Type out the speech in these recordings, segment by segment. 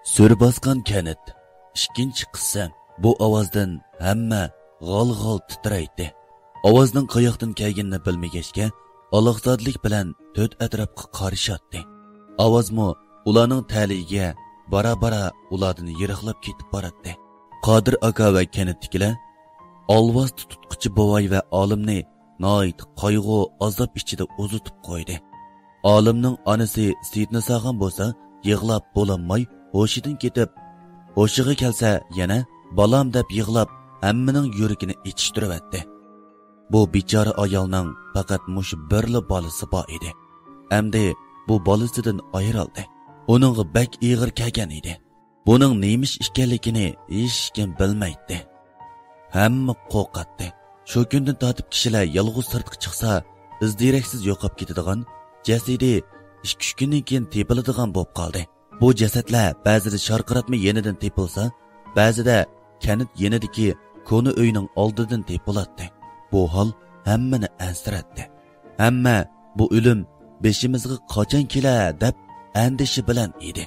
Sür baskan kanit. İkinci qissam. Bu ovozdan hamma g'al-g'al titraydi. Ovozning qayoqdan kelganini bilmagachga, aloqzodlik bilan to'rt atrofga qarashatdi. Ovozmi ularning ta'ligiga bara-bara ulardan yiroqlab ketib boradi. Qodir aka va kanitdikilar olvoz tutquchi bovoy va olimni noit qayg'u azob ichida uzutib qo'ydi. Olimning onasi Seyitni sog'an bo'lsa, yig'lab bo'lanmay, hoshidan ketib, hoshiga kelsa yana balam deb yig'lab, hammaning yuragini ichishtiribdi. Bu bechora ayolning faqat mush birli bolasi bor edi. Endi bu bolasidan ayrildi. Uningga bak ig'ir kelgan edi. Buning nemish ekanligini hech kim bilmaydi. Hamma qo'rqatdi. Shu kundan tortib kishilar yolg'iz sirtqa chiqsa, izdiraksiz yo'qib ketadigan jasadi 2-3 kundan keyin tepiladigan bo'lib qoldi. Bu jasadlar ba'zida sharqiratma yenidan tepilsa, ba'zida kanit yenidagi koni uyning oldidan tepiladi. Bu hol hammani ansratdi. Hamma bu o'lim beshimizga qachon kelar deb andishi bilan edi.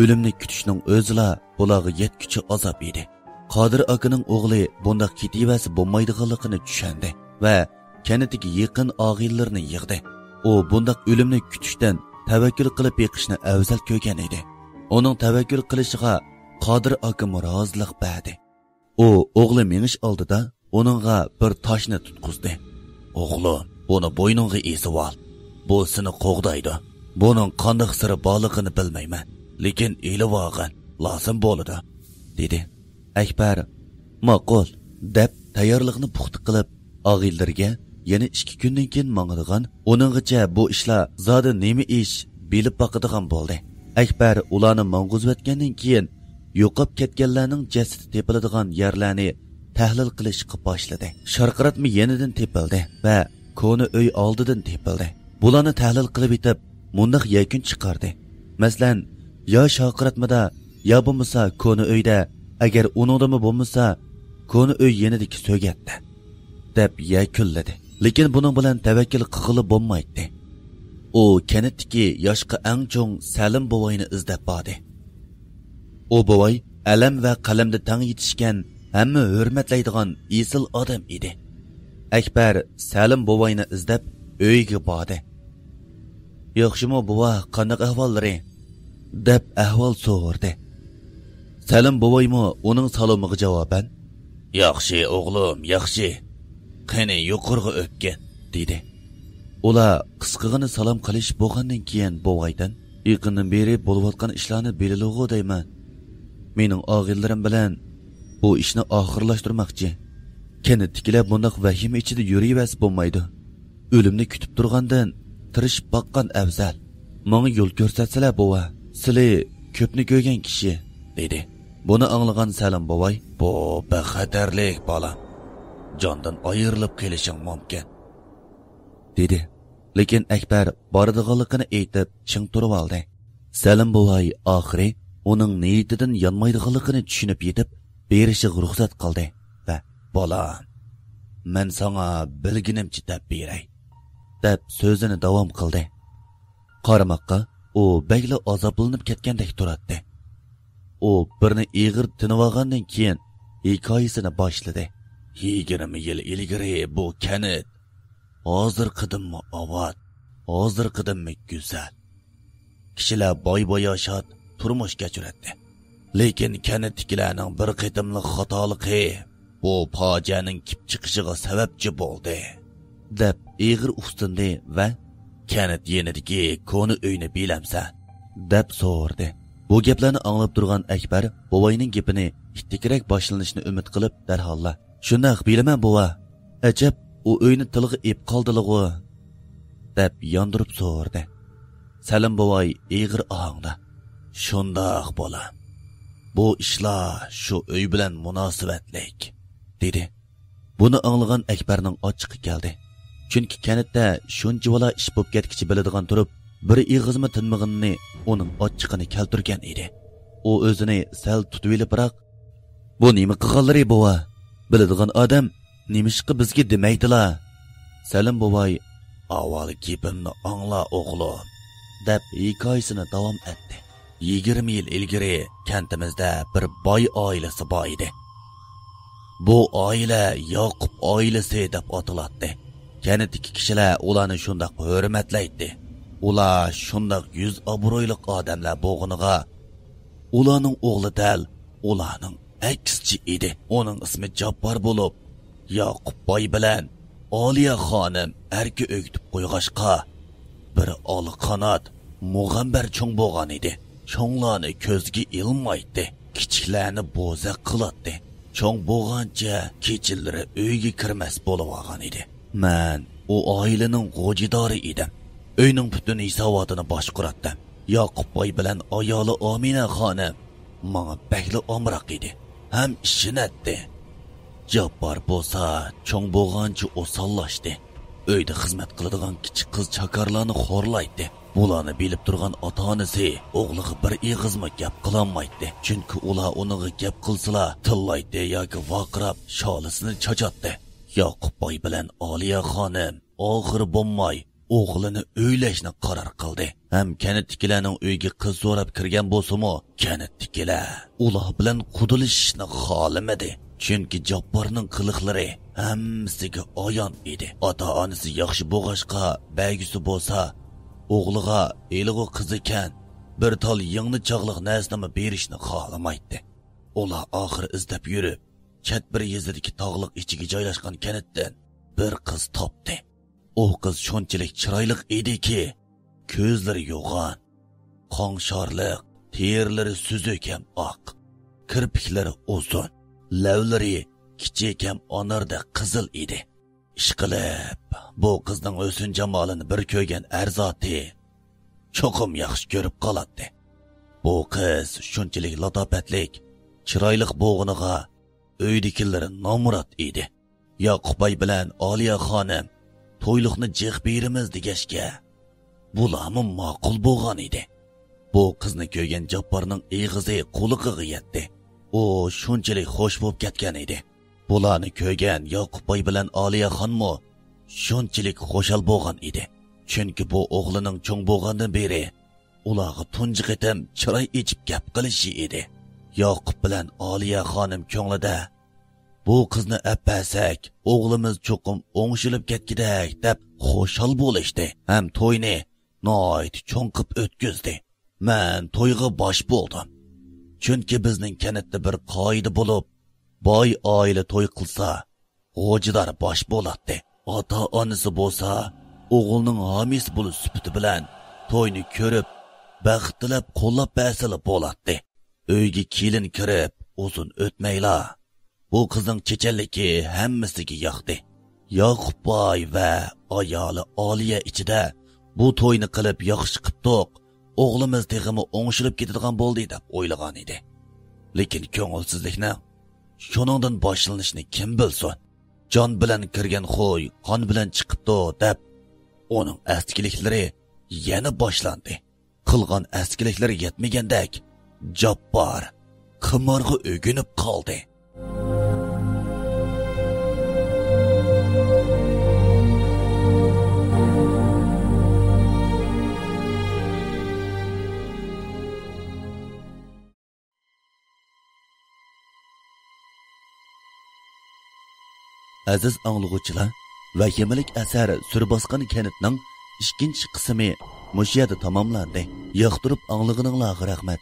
O'limni kutishning o'zila bularga yetkichi azob edi. Qodir akaning o'g'li bundoq ketivasi bo'lmaydiganligini tushundi va kanitiga yaqin og'illarni yig'di. U bundoq o'limni kutishdan tavakkul qilib yiqishni afzal ko'rgan edi. Uning tavakkul qilishiga Qodir aka rozilik berdi. U o'g'li menish oldida uningga bir toshni tutqizdi. O'g'lim, buni bo'yningga esib ol. Bu seni qo'g'daydi. Buning qanday siri borligini bilmayman, lekin elib olgan lozim bo'ladi, dedi. Akbar ma'qul deb tayyorlikni puxta qilib, og'illarga yana 2 kundan keyin mangadigan, uninggacha bu ishlar zodi nima ish bilib boqadigan bo'ldi. Akbar ularni mang'uzvatgandan keyin yo'qib ketganlarning jasadi tepiladigan yerlarni tahlil qilishga boshladi. Sharqiratma yenidan tepildi va koni uy oldidan tepildi. Bularni tahlil qilib etib, mundaq yakun chiqardi. Masalan, yo sharqiratmada, yo bo'lmasa koni uyda, agar uningdami bo'lmasa, koni uy yenidagi so'gatdi deb yakunladi. Lekin buning bilan tavakkul qilib bo'lmaydi. U kanitdagi yoshqa eng cho'ng Salim bovoyni izlab bordi. U bovoy alam va qalamda tang yetishgan, hamma hurmatlaydigan esil odam edi. Akbar Salim bovoyni izlab uyga bordi. "Yaxshimi bova, qanday ahvollari?" deb ahvol so'radi. Salim bovoymi uning salomiga javoban, "Yaxshi o'g'lim, yaxshi. Qani yuqorga o'pgin", dedi. Ular qisqig'ini salom qilish bo'lgandan keyin bovoydan, "Yaqindan beri bo'layotgan ishlarni bililug'u deyman. Mening og'illarim bilan bu ishni oxirlashtirmoqchi. Kanitdikilar bundoq vahima ichida yurivas bo'lmaydi. O'limni kutib turgandan tirishib boqqan afzal. Menga yo'l ko'rsatsalar bova, sizlar ko'pni ko'rgan kishi", dedi. Buni anglagan Salim bovoy, "Bu baxatarlik bolam. Jondan ayrilib qolishing mumkin", dedi. Lekin Akbar boradiganligini aytib, ching turib oldi. Salim bovoy oxiri uning niyatidan yonmaydiganligini tushunib yetib, berishiga ruxsat qildi va "Bolam, men sana bilginimcha deb beray", deb so'zini davom qildi. Qaramoqqa u bagli azoblanib ketgandek turadi. U birni ig'ir tinib olgandan keyin hikoyasini boshladi. 20 yil ilgari bu kanit hozir qidimmi obod, hozir qidimmi go'zal. Kishilar boy-boyoshat turmush kechiradi. Lekin kanitdikilarning bir qitimli xatoligi bu fojianing kip chiqishiga sababchi bo'ldi, deb ig'ir ustindi va "Kanit yenidagi koni uyni bilamsan?" deb so'radi. Bu gaplarni anglab turgan Akbar bovoyning gapini ittikirak boshlanishni umid qilib darholla, "Shundoq bilaman bova. Ajab, u uyni tilga ep qoldilig'u", deb yondirib so'radi. Salim bovoy ig'ir ohangda, "Shundoq bolam. Bu ishlar shu uy bilan munosabatlik", dedi. Buni anglagan Akbarning ochiqi keldi. Chunki kanitda shunchavala ish bo'lib ketkichi biladigan turib, bir ig'izmi tinmag'inni uning ochiqini keltirgan edi. U o'zini sal tutib olib, biroq "Bu nima qilganlari bova? Biladigan odam nimishqa bizga demaydilar?" Salim bovoy, "Avval gapimni angla o'g'lim", deb hikoyasini davom etdi. 20 yil ilgari kentimizda bir boy oilasi bor edi. Bu oila Yoqub oilasi deb ataladi. Kenetdagi kishilar ularni shundoq hurmatlaydi. Ular shundoq yuz obro'li odamlar bo'g'iniga ularning o'g'li dal ularning aksichi edi. Uning ismi Jabbor bo'lib, Yoqub boy bilan Oliya xonim erki o'gitib qo'yg'ashqa bir oli qanot mug'ambar cho'ng bo'lgan edi. Cho'nglarni ko'zga ilmaydi, kichiklarni bo'za qiladi. Cho'ng bo'lgancha kechalari uyga kirmas bo'lib olgan edi. Men u oilaning g'ojidori edim. Uyning butun hisobotini boshqardim. Yoqub boy bilan ayoli Omina xonim menga bakli omroq edi. Ham ishinatdi. Jabbor bo'lsa cho'ng bo'lgancha osonlashdi. Uyda xizmat qiladigan kichik qiz chakarlarni xo'rlaydi. Bularni bilib turgan ota-onasi o'g'liga bir ig'izmi gap qilolmaydi. Chunki ular uniga gap qilsalar tillaydi yoki vaqirab sholisini chachatdi. Yoqub boy bilan Oliya xonim oxiri bo'lmay o'g'lini o'ylashni qaror qildi. Ham kanatdikilarning uyga qiz so'rab kirgan bo'lsa-mu, kanatdikilar ular bilan qudilishni xohlamadi. Chunki Jabborning qiliqlari hammasiga ayon edi. Ota-onasi yaxshi bo'g'ashqa baygisi bo'lsa, o'g'liga eligo qiz ekan bir tal yingni chog'liq narsani berishni xohlamaydi. Ular oxir izlab yurib, chat bir yezidagi tog'liq ichiga joylashgan kanatdan bir qiz topdi. O qiz shunchalik chiroyli ediki, ko'zlari yo'g'on, qonshorliq, terlari suzuk ham oq, kirpiklari uzun, lavlari kichik ham onarda qizil edi. Ishqilib, bu qizning o'sin jamolini bir ko'rgan arzoti cho'qim yaxshi ko'rib qoladi. Bu qiz shunchalik latofatlik, chiroyli bo'g'iniga uydagilar nomurod edi. Yoqub boy bilan Oliya xonim to'yliqni jiq berimiz degashga bularmi ma'qul bo'lgan edi. Bu qizni ko'rgan Jabborning eg'izi qo'liqiga yetdi. U shunchalik xush bo'lib ketgan edi. Bularni ko'rgan Yoqub boy bilan Oliya xonmo shunchalik xo'shal bo'lgan edi. Chunki bu o'g'lining cho'ng bo'lgandan beri ularga tunji qitim chiroy ichib gap qilishi edi. Yoqub bilan Oliya xonim ko'nglida bu qizni appasak, o'g'limiz cho'qim o'ngshilib ketkidak deb xo'shal bo'lishdi. Ham to'yni noit cho'nqib o'tkazdi. Men to'yga bosh bo'ldim. Chunki bizning kanatda bir qoida bo'lib, boy oila to'y qilsa, g'ojidor bosh bo'ladi. Ota-onasi bo'lsa, o'g'ilning homiysi bo'lib sifati bilan to'yni ko'rib, baxt tilab qo'llab basili bo'ladi. Uyga kelin kirib, uzun o'tmayla bu qizning chechanligi hammasiga yoqdi. Yoqub boy va ayoli Oliya ichida bu to'yni qilib yaxshi qilibdiq, o'g'limiz teg'imi o'ngshilib ketadigan bo'ldi deb o'ylagan edi. Lekin ko'ngilsizlikni shuningdan boshlanishni kim bilsin? Jon bilan kirgan xo'y qon bilan chiqibdi deb uning askiliklari yana boshlandi. Qilgan askiliklari yetmagandek Jabbor qimorga o'ginib qoldi. Aziz anglag'uvchilar, vahimalik asar Surbosqon kanitning 2-qismi mush yerda tamomlandi. Yoqtirib anglag'ininglarga rahmat.